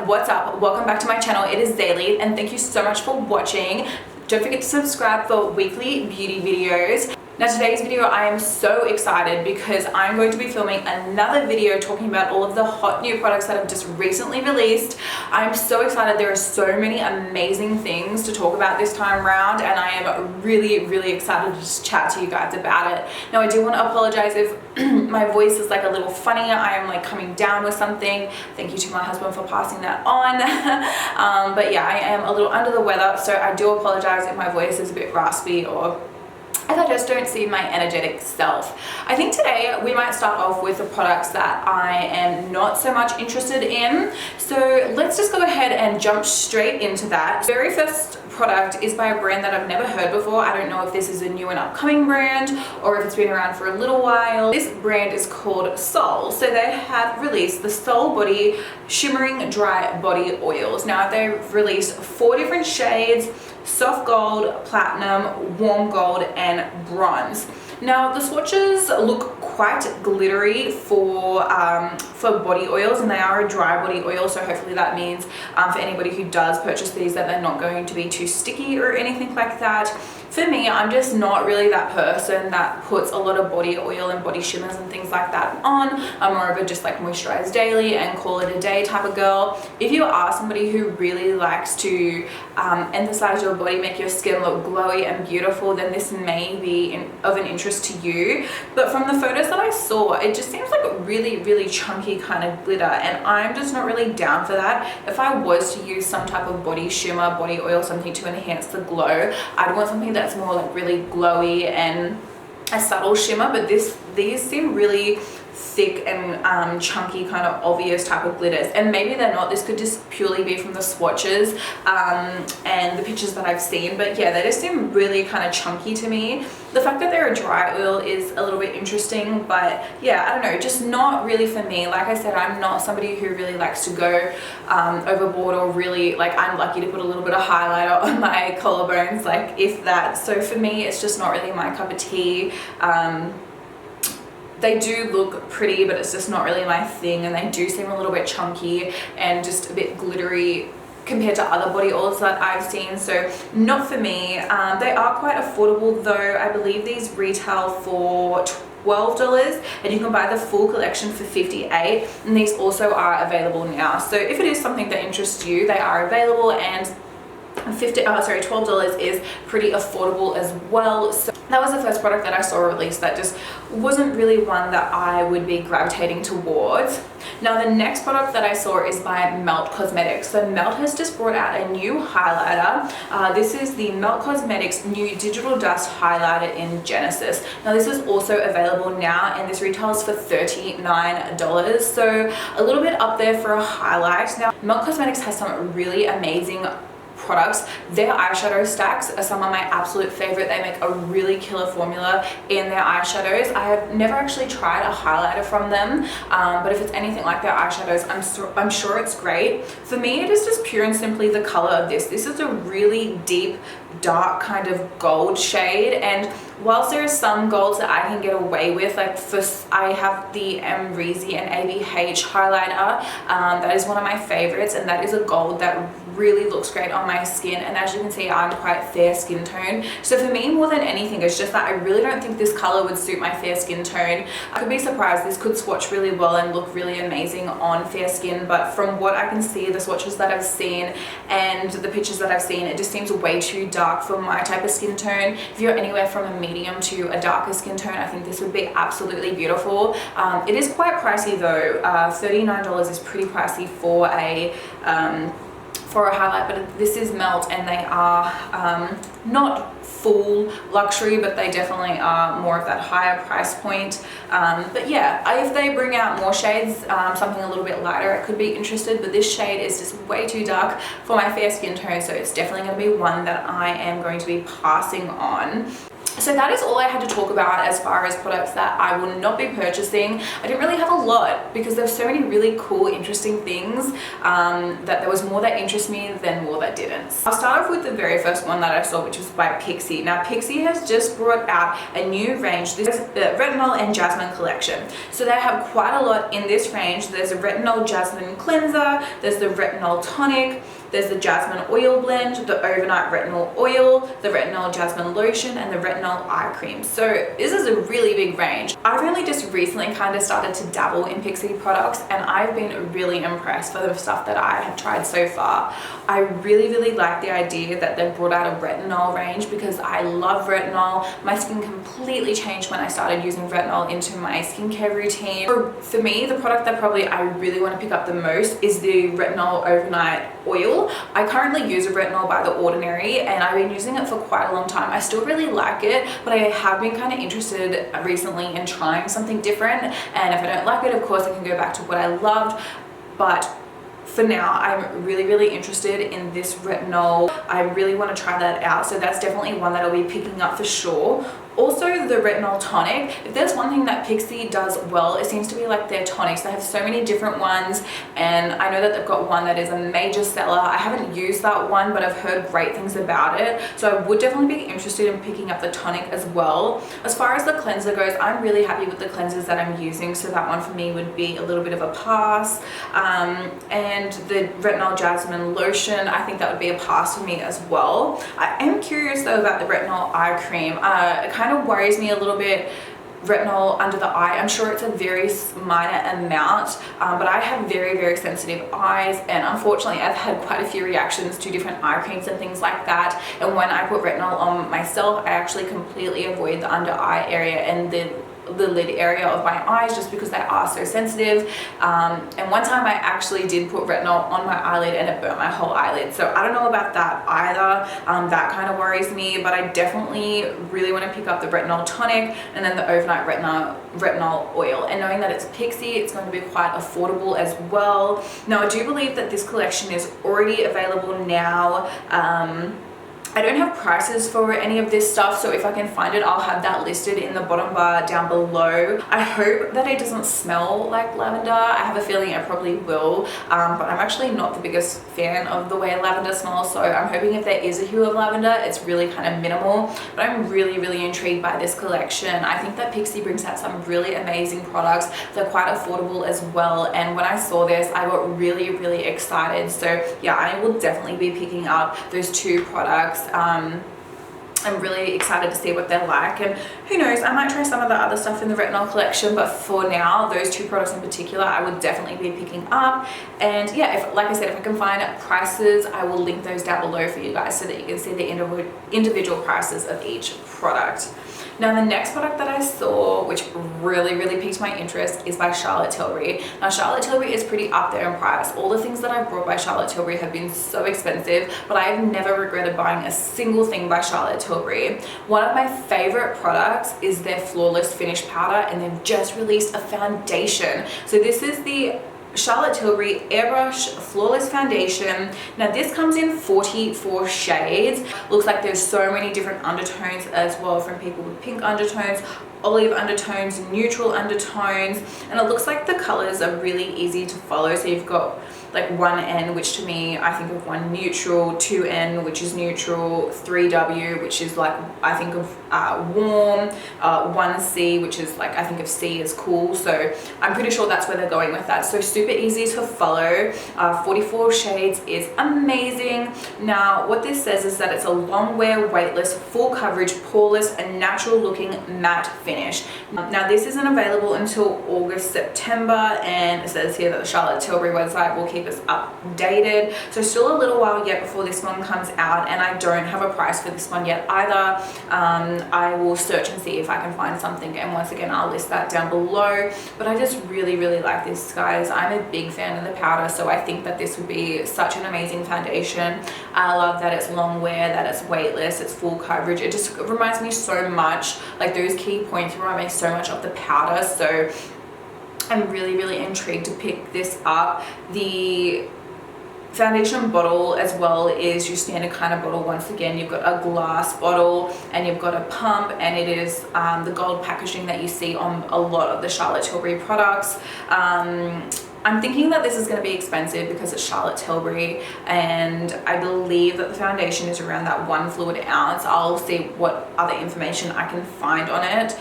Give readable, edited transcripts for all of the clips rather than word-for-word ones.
what's up? Welcome back to my channel. It is Zalie and thank you so much for watching. Don't forget to subscribe for weekly beauty videos. Now today's video I am so excited because I'm going to be filming another video talking about all of the hot new products that have just recently released. I'm so excited. There are so many amazing things to talk about this time around and I am really excited to just chat to you guys about it. Now I do want to apologize if my voice is like a little funny. I am like coming down with something. Thank you to my husband for passing that on. But yeah, I am a little under the weather, so I do apologize if my voice is a bit raspy or if I just don't see my energetic self. I think today we might start off with the products that I am not so much interested in. So let's just go ahead and jump straight into that. The very first product is by a brand that I've never heard before. I don't know if this is a new and upcoming brand or if it's been around for a little while. This brand is called Sol. So they have released the SolBody Shimmering Dry Body Oils. Now they've released 4 different shades: soft gold, platinum, warm gold, and bronze. Now the swatches look quite glittery for body oils, and they are a dry body oil, so hopefully that means for anybody who does purchase these that they're not going to be too sticky or anything like that. For me, I'm just not really that person that puts a lot of body oil and body shimmers and things like that on. I'm more of a just like moisturize daily and call it a day type of girl. If you are somebody who really likes to emphasize your body, make your skin look glowy and beautiful, then this may be of an interest to you. But from the photos that I saw, it just seems like a really chunky kind of glitter, and I'm just not really down for that. If I was to use some type of body shimmer, body oil, something to enhance the glow, I'd want something that's more like really glowy and a subtle shimmer. But these seem really thick and chunky, kind of obvious type of glitters, and maybe they're not. This could just purely be from the swatches and the pictures that I've seen, but yeah, they just seem really kind of chunky to me. The fact that they're a dry oil is a little bit interesting, but yeah, I don't know, just not really for me. Like I said, I'm not somebody who really likes to go overboard, or really, like, I'm lucky to put a little bit of highlighter on my collarbones, like if that. So for me, it's just not really my cup of tea. They do look pretty, but it's just not really my thing, and they do seem a little bit chunky and just a bit glittery compared to other body oils that I've seen, so not for me. They are quite affordable though. I believe these retail for $12 and you can buy the full collection for $58, and these also are available now. So if it is something that interests you, they are available, and $12 is pretty affordable as well. So that was the first product that I saw released that just wasn't really one that I would be gravitating towards. Now the next product that I saw is by Melt Cosmetics. So Melt has just brought out a new highlighter. This is the Melt Cosmetics new Digital Dust Highlighter in Genesis. Now this is also available now, and this retails for $39. So a little bit up there for a highlight. Now Melt Cosmetics has some really amazing products. Their eyeshadow stacks are some of my absolute favorite. They make a really killer formula in their eyeshadows. I have never actually tried a highlighter from them, but if it's anything like their eyeshadows, I'm sure it's great. For me, it is just pure and simply the color of this. This is a really deep, dark kind of gold shade, and whilst there are some golds that I can get away with, like first I have the Reezy and ABH highlighter. That is one of my favorites, and that is a gold that really looks great on my skin, and as you can see, I'm quite fair skin tone. So for me, more than anything, it's just that I really don't think this color would suit my fair skin tone. I could be surprised. This could swatch really well and look really amazing on fair skin, but from what I can see, the swatches that I've seen and the pictures that I've seen, it just seems way too dark for my type of skin tone. If you're anywhere from a medium to a darker skin tone, I think this would be absolutely beautiful. It is quite pricey though. $39 is pretty pricey for a highlight, but this is Melt, and they are not full luxury, but they definitely are more of that higher price point. But yeah, if they bring out more shades, something a little bit lighter, I could be interested, but this shade is just way too dark for my fair skin tone, so it's definitely going to be one that I am going to be passing on. So that is all I had to talk about as far as products that I will not be purchasing. I didn't really have a lot because there's so many really cool, interesting things that there was more that interest me than more that didn't. I'll start off with the very first one that I saw, which was by Pixi. Now Pixi has just brought out a new range. This is the Retinol and Jasmine collection. So they have quite a lot in this range. There's a Retinol Jasmine cleanser, there's the Retinol Tonic, there's the Jasmine Oil Blend, the Overnight Retinol Oil, the Retinol Jasmine Lotion, and the Retinol Eye Cream. So this is a really big range. I've only just recently kind of started to dabble in Pixi products, and I've been really impressed for the stuff that I have tried so far. I really like the idea that they've brought out a retinol range because I love retinol. My skin completely changed when I started using retinol into my skincare routine. For me, the product that probably I really want to pick up the most is the Retinol Overnight Oil. I currently use a Retinol by The Ordinary, and I've been using it for quite a long time. I still really like it, but I have been kind of interested recently in trying something different, and if I don't like it, of course I can go back to what I loved. But for now, I'm really interested in this retinol. I really want to try that out, so that's definitely one that I'll be picking up for sure. Also, the Retinol Tonic. If there's one thing that Pixi does well, it seems to be like their tonics. They have so many different ones, and I know that they've got one that is a major seller. I haven't used that one, but I've heard great things about it, so I would definitely be interested in picking up the tonic as well. As far as the cleanser goes, I'm really happy with the cleansers that I'm using, so that one for me would be a little bit of a pass. And the Retinol Jasmine Lotion, I think that would be a pass for me as well. I am curious though about the Retinol Eye Cream. It kind of worries me a little bit, retinol under the eye. I'm sure it's a very minor amount, but I have very sensitive eyes, and unfortunately I've had quite a few reactions to different eye creams and things like that, and when I put retinol on myself, I actually completely avoid the under eye area and the lid area of my eyes just because they are so sensitive. And one time I actually did put retinol on my eyelid and it burnt my whole eyelid, so I don't know about that either. That kind of worries me, but I definitely really want to pick up the Retinol Tonic and then the Overnight Retinol Oil, and knowing that it's Pixi, it's going to be quite affordable as well. Now I do believe that this collection is already available now. I don't have prices for any of this stuff, so if I can find it, I'll have that listed in the bottom bar down below. I hope that it doesn't smell like lavender. I have a feeling it probably will, but I'm actually not the biggest fan of the way lavender smells, so I'm hoping if there is a hue of lavender, it's really kind of minimal. But I'm really intrigued by this collection. I think that Pixi brings out some really amazing products. They're quite affordable as well, and when I saw this, I got really excited. So yeah, I will definitely be picking up those two products. I'm really excited to see what they're like, and who knows, I might try some of the other stuff in the retinol collection, but for now, those two products in particular, I would definitely be picking up. And yeah, like I said, if I can find prices, I will link those down below for you guys so that you can see the individual prices of each product. Now the next product that I saw, which really piqued my interest, is by Charlotte Tilbury. Now Charlotte Tilbury is pretty up there in price. All the things that I've bought by Charlotte Tilbury have been so expensive, but I have never regretted buying a single thing by Charlotte Tilbury. One of my favorite products is their Flawless Finish Powder, and they've just released a foundation. So this is the Charlotte Tilbury Airbrush Flawless Foundation. Now this comes in 44 shades. Looks like there's so many different undertones as well, from people with pink undertones, olive undertones, neutral undertones, and it looks like the colors are really easy to follow. So you've got like 1N, which to me, I think of one neutral, 2N, which is neutral, 3W, which is like, I think of warm, 1C, which is like, I think of C as cool. So I'm pretty sure that's where they're going with that. So super easy to follow. 44 shades is amazing. Now, what this says is that it's a long wear, weightless, full coverage, poreless, and natural looking matte finish. Now, this isn't available until August, September, and it says here that the Charlotte Tilbury website will keep us updated. So still a little while yet before this one comes out, and I don't have a price for this one yet either. I will search and see if I can find something, and once again I'll list that down below. But I just really like this, guys. I'm a big fan of the powder, so I think that this would be such an amazing foundation. I love that it's long wear, that it's weightless, it's full coverage. It just reminds me so much, like those key points remind me so much of the powder. So I'm really intrigued to pick this up. The foundation bottle as well is your standard kind of bottle. Once again, you've got a glass bottle and you've got a pump, and it is the gold packaging that you see on a lot of the Charlotte Tilbury products. I'm thinking that this is going to be expensive because it's Charlotte Tilbury, and I believe that the foundation is around that 1 fluid ounce. I'll see what other information I can find on it.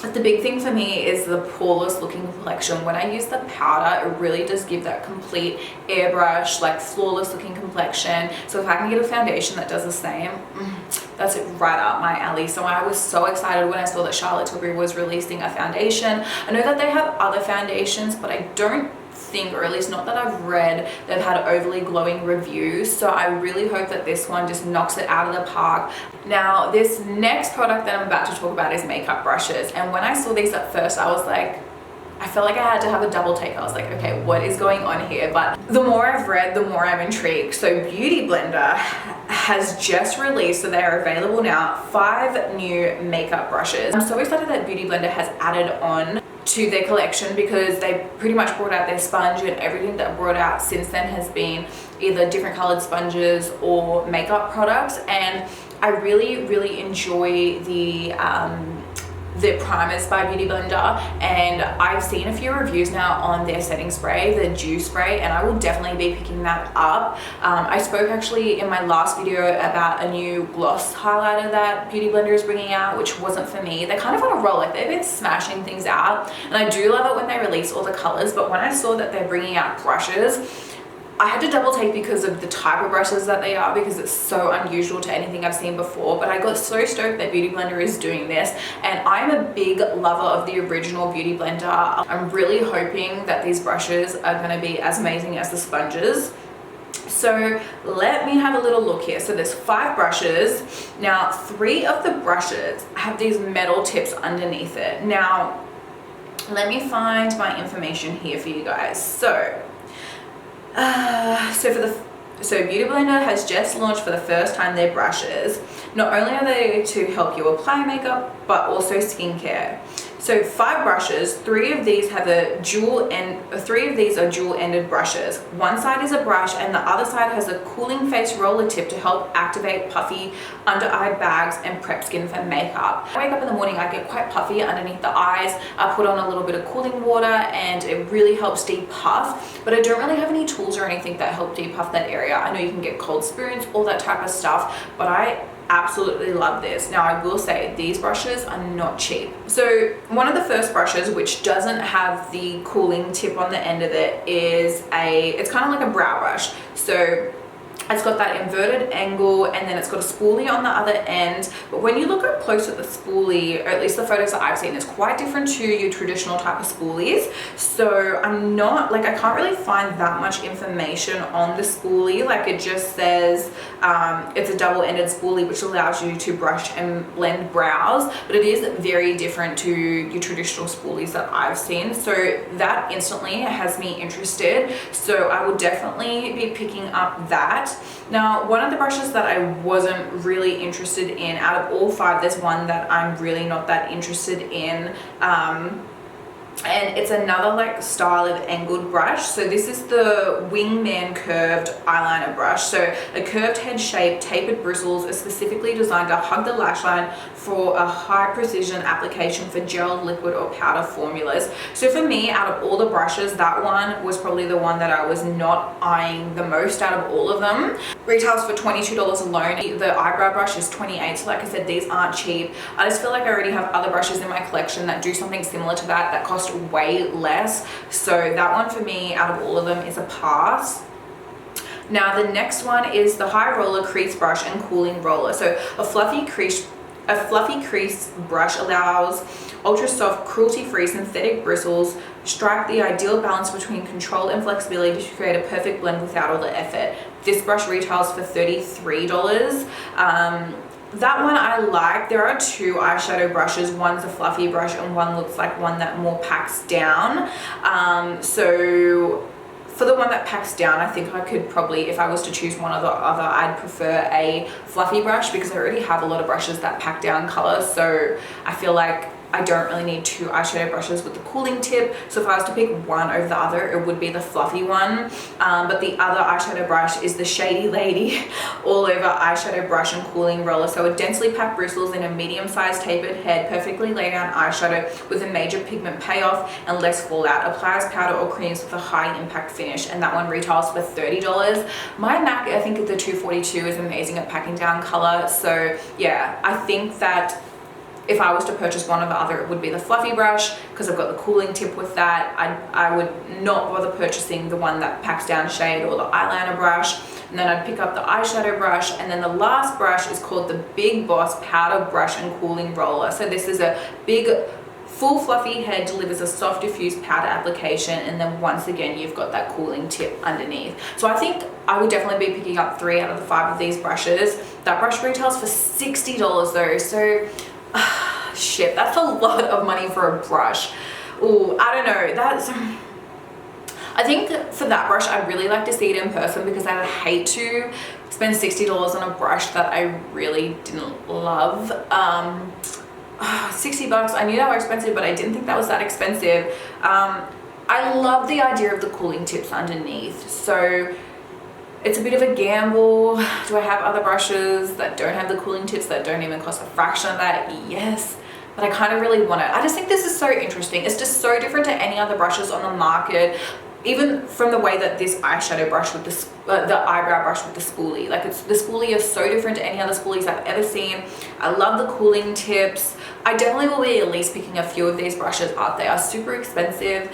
The big thing for me is the poreless looking complexion. When I use the powder, it really does give that complete airbrush, like flawless looking complexion. So if I can get a foundation that does the same, that's it right up my alley. So I was so excited when I saw that Charlotte Tilbury was releasing a foundation. I know that they have other foundations, but I don't think, or at least not that I've read, they've had overly glowing reviews. So I really hope that this one just knocks it out of the park. Now, this next product that I'm about to talk about is makeup brushes. And when I saw these at first, I was like, I felt like I had to have a double take. I was like, okay, what is going on here? But the more I've read, the more I'm intrigued. So Beautyblender has just released, so they are available now, 5 new makeup brushes. I'm so excited that Beautyblender has added on to their collection, because they pretty much brought out their sponge, and everything that brought out since then has been either different colored sponges or makeup products. And I really enjoy the primers by Beautyblender, and I've seen a few reviews now on their setting spray, the dew spray, and I will definitely be picking that up. I spoke actually in my last video about a new gloss highlighter that Beautyblender is bringing out, which wasn't for me. They're kind of on a roll, like they've been smashing things out, and I do love it when they release all the colors. But when I saw that they're bringing out brushes, I had to double take because of the type of brushes that they are, because it's so unusual to anything I've seen before. But I got so stoked that Beautyblender is doing this, and I'm a big lover of the original Beautyblender. I'm really hoping that these brushes are going to be as amazing as the sponges. So let me have a little look here. So there's 5 brushes. Now 3 of the brushes have these metal tips underneath it. Now let me find my information here for you guys. So Beautyblender has just launched for the first time their brushes. Not only are they to help you apply makeup, but also skincare. So 5 brushes, 3 of these have a three of these are dual-ended brushes. One side is a brush and the other side has a cooling face roller tip to help activate puffy under-eye bags and prep skin for makeup. I wake up in the morning, I get quite puffy underneath the eyes. I put on a little bit of cooling water and it really helps depuff, but I don't really have any tools or anything that help depuff that area. I know you can get cold spoons, all that type of stuff, but I absolutely love this. Now I will say these brushes are not cheap. So one of the first brushes, which doesn't have the cooling tip on the end of it, is it's kind of like a brow brush. So it's got that inverted angle, and then it's got a spoolie on the other end. But when you look up close at the spoolie, or at least the photos that I've seen, it's quite different to your traditional type of spoolies. So I can't really find that much information on the spoolie. Like it just says it's a double-ended spoolie, which allows you to brush and blend brows, but it is very different to your traditional spoolies that I've seen. So that instantly has me interested. So I will definitely be picking up that. Now, one of the brushes that I wasn't really interested in, out of all 5, there's one that I'm really not that interested in, and it's another like style of angled brush. So this is the Wingman curved eyeliner brush. So a curved head shape, tapered bristles are specifically designed to hug the lash line for a high precision application for gel, liquid or powder formulas. So for me, out of all the brushes, that one was probably the one that I was not eyeing the most out of all of them. Retails for $22 alone. The eyebrow brush is $28. So like I said, these aren't cheap. I just feel like I already have other brushes in my collection that do something similar to that cost way less. So that one for me, out of all of them, is a pass. Now the next one is the High Roller Crease Brush and Cooling Roller. So a fluffy crease brush allows ultra soft, cruelty-free synthetic bristles strike the ideal balance between control and flexibility to create a perfect blend without all the effort. This brush retails for $33. That one I like. There are 2 eyeshadow brushes. One's a fluffy brush and one looks like one that more packs down. So for the one that packs down, I think I could probably, if I was to choose one or the other, I'd prefer a fluffy brush, because I already have a lot of brushes that pack down color. So I feel like I don't really need two eyeshadow brushes with the cooling tip. So if I was to pick one over the other, it would be the fluffy one. But the other eyeshadow brush is the Shady Lady All Over Eyeshadow Brush and Cooling Roller. So it densely packed bristles in a medium-sized tapered head, perfectly laid down eyeshadow with a major pigment payoff and less fallout. Applies powder or creams with a high impact finish, and that one retails for $30. My MAC, I think the 242, is amazing at packing down color. So yeah, I think that if I was to purchase one or the other, it would be the fluffy brush because I've got the cooling tip with that. I would not bother purchasing the one that packs down shade or the eyeliner brush. And then I'd pick up the eyeshadow brush, and then the last brush is called the Big Boss Powder Brush and Cooling Roller. So this is a big, full fluffy head, delivers a soft diffused powder application, and then once again you've got that cooling tip underneath. So I think I would definitely be picking up 3 out of the 5 of these brushes. That brush retails for $60 though, so shit, that's a lot of money for a brush. Ooh, I don't know, I think for that brush I'd really like to see it in person, because I would hate to spend $60 on a brush that I really didn't love. 60 bucks, I knew they were expensive, but I didn't think that was that expensive. I love the idea of the cooling tips underneath, so it's a bit of a gamble. Do I have other brushes that don't have the cooling tips that don't even cost a fraction of that? Yes, but I kind of really want it. I just think this is so interesting. It's just so different to any other brushes on the market. Even from the way that this eyeshadow brush with the eyebrow brush with the spoolie, like the spoolie is so different to any other spoolies I've ever seen. I love the cooling tips. I definitely will be at least picking a few of these brushes up. They are super expensive.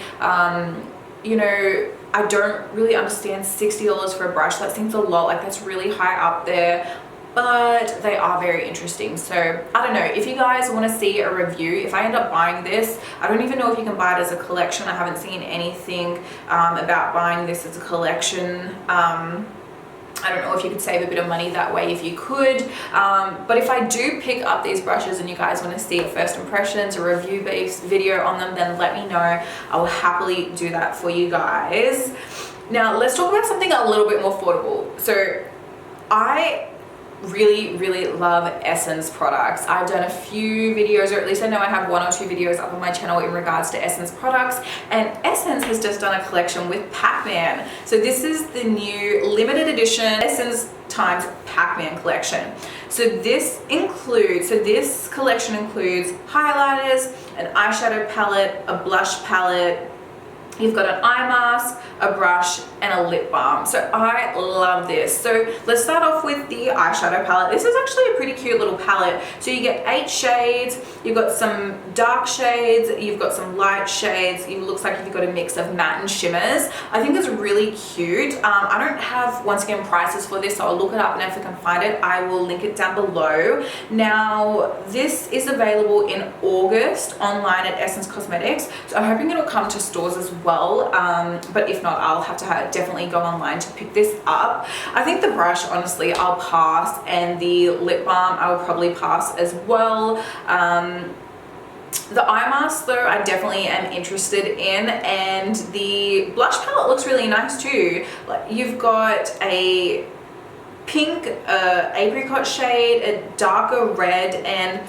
You know, I don't really understand $60 for a brush. That seems a lot, like that's really high up there, but they are very interesting. So I don't know, if you guys want to see a review, if I end up buying this, I don't even know if you can buy it as a collection. I haven't seen anything about buying this as a collection. I don't know if you could save a bit of money that way if you could, but if I do pick up these brushes and you guys want to see a first impressions, a review based video on them, then let me know. I will happily do that for you guys. Now let's talk about something a little bit more affordable. So I really love Essence products. I've done a few videos, or at least I know I have 1 or 2 videos up on my channel in regards to Essence products, and Essence has just done a collection with Pacman. So this is the new limited edition Essence times Pacman collection. So this collection includes highlighters, an eyeshadow palette, a blush palette, you've got an eye mask, a brush, and a lip balm. So I love this. So let's start off with the eyeshadow palette. This is actually a pretty cute little palette. So you get 8 shades, you've got some dark shades, you've got some light shades, it looks like you've got a mix of matte and shimmers. I think it's really cute. I don't have, once again, prices for this, so I'll look it up, and if I can find it, I will link it down below. Now, this is available in August online at Essence Cosmetics, so I'm hoping it'll come to stores as well. But if not, I'll have to definitely go online to pick this up. I think the brush, honestly, I'll pass, and the lip balm I will probably pass as well. The eye mask though, I definitely am interested in, and the blush palette looks really nice too. Like, you've got a pink apricot shade, a darker red, and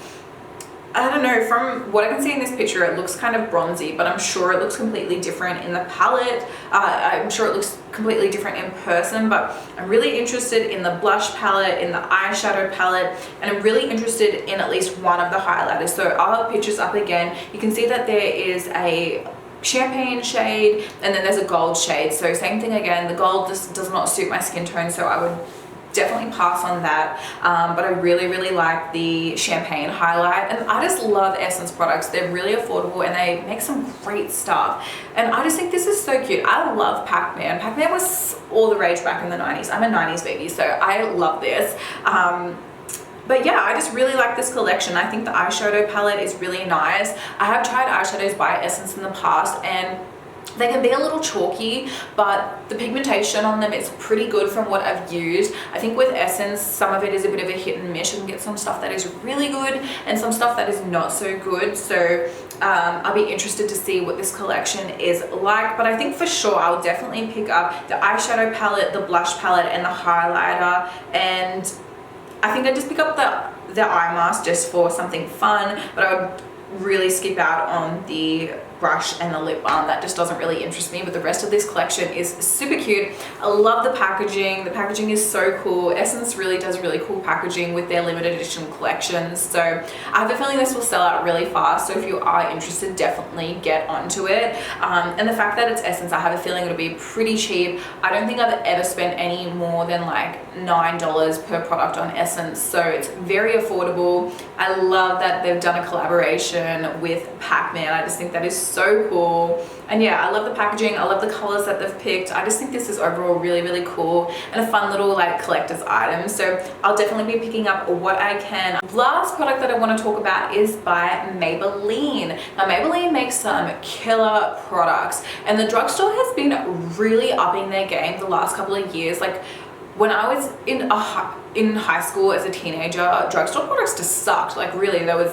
I don't know, from what I can see in this picture, it looks kind of bronzy, but I'm sure it looks completely different in the palette. I'm sure it looks completely different in person, but I'm really interested in the blush palette, in the eyeshadow palette, and I'm really interested in at least one of the highlighters. So I'll have pictures up again. You can see that there is a champagne shade, and then there's a gold shade. So same thing again, the gold just does not suit my skin tone, so I would definitely pass on that, but I really like the champagne highlight, and I just love Essence products. They're really affordable and they make some great stuff, and I just think this is so cute. I love Pacman. Pacman was all the rage back in the 90s. I'm a 90s baby, so I love this. But yeah, I just really like this collection. I think the eyeshadow palette is really nice. I have tried eyeshadows by Essence in the past, and they can be a little chalky, but the pigmentation on them is pretty good from what I've used. I think with Essence, some of it is a bit of a hit and miss. You can get some stuff that is really good and some stuff that is not so good. So I'll be interested to see what this collection is like, but I think for sure I'll definitely pick up the eyeshadow palette, the blush palette, and the highlighter, and I think I'd just pick up the eye mask just for something fun, but I would really skip out on the brush and the lip balm. That just doesn't really interest me, but the rest of this collection is super cute. I love the packaging. The packaging is so cool. Essence really does really cool packaging with their limited edition collections, so I have a feeling this will sell out really fast, so if you are interested, definitely get onto it. And the fact that it's Essence, I have a feeling it'll be pretty cheap. I don't think I've ever spent any more than like $9 per product on Essence, so it's very affordable. I love that they've done a collaboration with Pacman. I just think that is so cool. And yeah, I love the packaging. I love the colors that they've picked. I just think this is overall really, really cool and a fun little like collector's item. So I'll definitely be picking up what I can. Last product that I want to talk about is by Maybelline. Now Maybelline makes some killer products, and the drugstore has been really upping their game the last couple of years. Like when I was in high school as a teenager, drugstore products just sucked. Like really, there was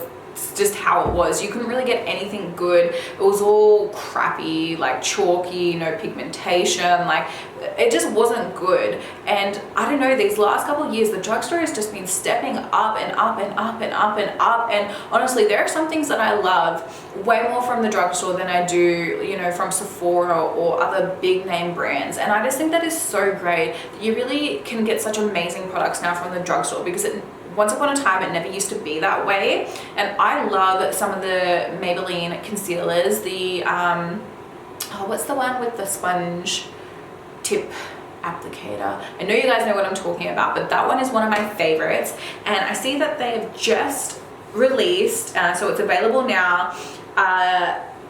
just how it was. You couldn't really get anything good. It was all crappy, like chalky, no pigmentation, like it just wasn't good. And I don't know, these last couple of years the drugstore has just been stepping up and up and up and up and up, and honestly there are some things that I love way more from the drugstore than I do, you know, from Sephora or other big name brands. And I just think that is so great. You really can get such amazing products now from the drugstore, because once upon a time it never used to be that way. And I love some of the Maybelline concealers. The what's the one with the sponge tip applicator? I know you guys know what I'm talking about, but that one is one of my favorites. And I see that they have just released, so it's available now.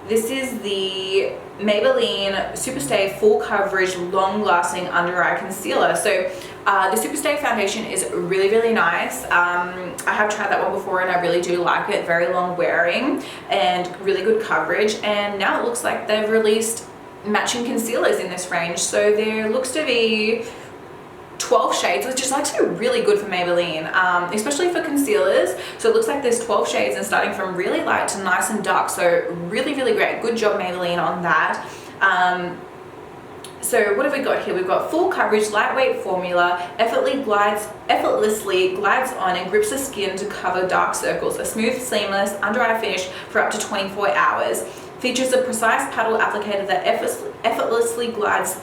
This is the Maybelline Superstay Full Coverage Long Lasting Under Eye Concealer. So the Superstay foundation is really, really nice. I have tried that one before and I really do like it. Very long wearing and really good coverage. And now it looks like they've released matching concealers in this range. So there looks to be 12 shades, which is actually really good for Maybelline, especially for concealers. So it looks like there's 12 shades and starting from really light to nice and dark. So really, really great. Good job Maybelline on that. So what have we got here? We've got full coverage, lightweight formula, effortlessly glides on and grips the skin to cover dark circles. A smooth, seamless under eye finish for up to 24 hours. Features a precise paddle applicator that effortlessly glides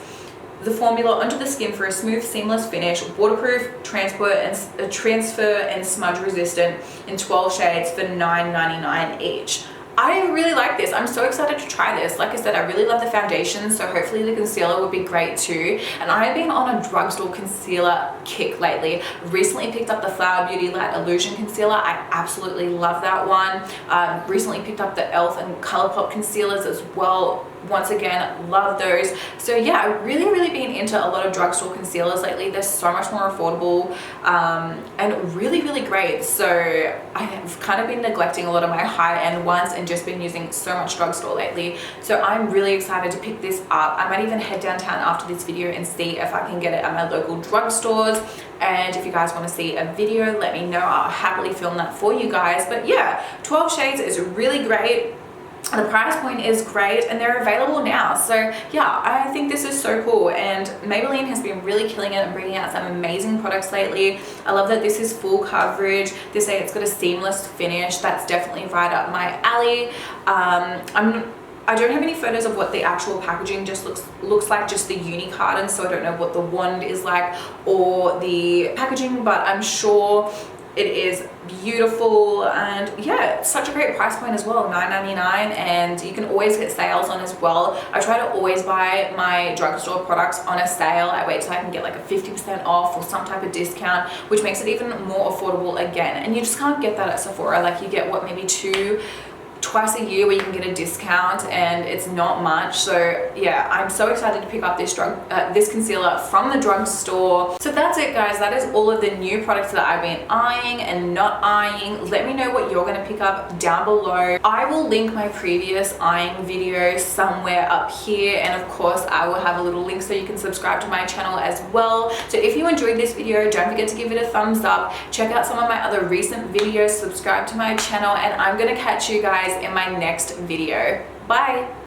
the formula onto the skin for a smooth, seamless finish, waterproof, transfer and smudge resistant in 12 shades for $9.99 each. I really like this. I'm so excited to try this. Like I said, I really love the foundation, so hopefully the concealer would be great too. And I have been on a drugstore concealer kick lately. Recently picked up the Flower Beauty Light Illusion Concealer. I absolutely love that one. Recently picked up the e.l.f. and ColourPop concealers as well. Once again, love those. So yeah, I've really been into a lot of drugstore concealers lately. They're so much more affordable and really great. So I have kind of been neglecting a lot of my high-end ones and just been using so much drugstore lately. So I'm really excited to pick this up. I might even head downtown after this video and see if I can get it at my local drugstores. And if you guys want to see a video, let me know. I'll happily film that for you guys. But yeah, 12 shades is really great. The price point is great and they're available now. So yeah, I think this is so cool, and Maybelline has been really killing it and bringing out some amazing products lately. I love that this is full coverage. They say it's got a seamless finish. That's definitely right up my alley. I don't have any photos of what the actual packaging just looks like, just the uni carton, so I don't know what the wand is like or the packaging, but I'm sure it is beautiful. And yeah, it's such a great price point as well, $9.99, and you can always get sales on as well. I try to always buy my drugstore products on a sale. I wait till I can get like a 50% off or some type of discount, which makes it even more affordable again. And you just can't get that at Sephora. Like you get what, maybe twice a year where you can get a discount, and it's not much. So yeah, I'm so excited to pick up this this concealer from the drugstore. So that's it guys, that is all of the new products that I've been eyeing and not eyeing. Let me know what you're going to pick up down below. I will link my previous eyeing video somewhere up here, and of course I will have a little link so you can subscribe to my channel as well. So if you enjoyed this video, don't forget to give it a thumbs up. Check out some of my other recent videos, subscribe to my channel, and I'm going to catch you guys in my next video. Bye!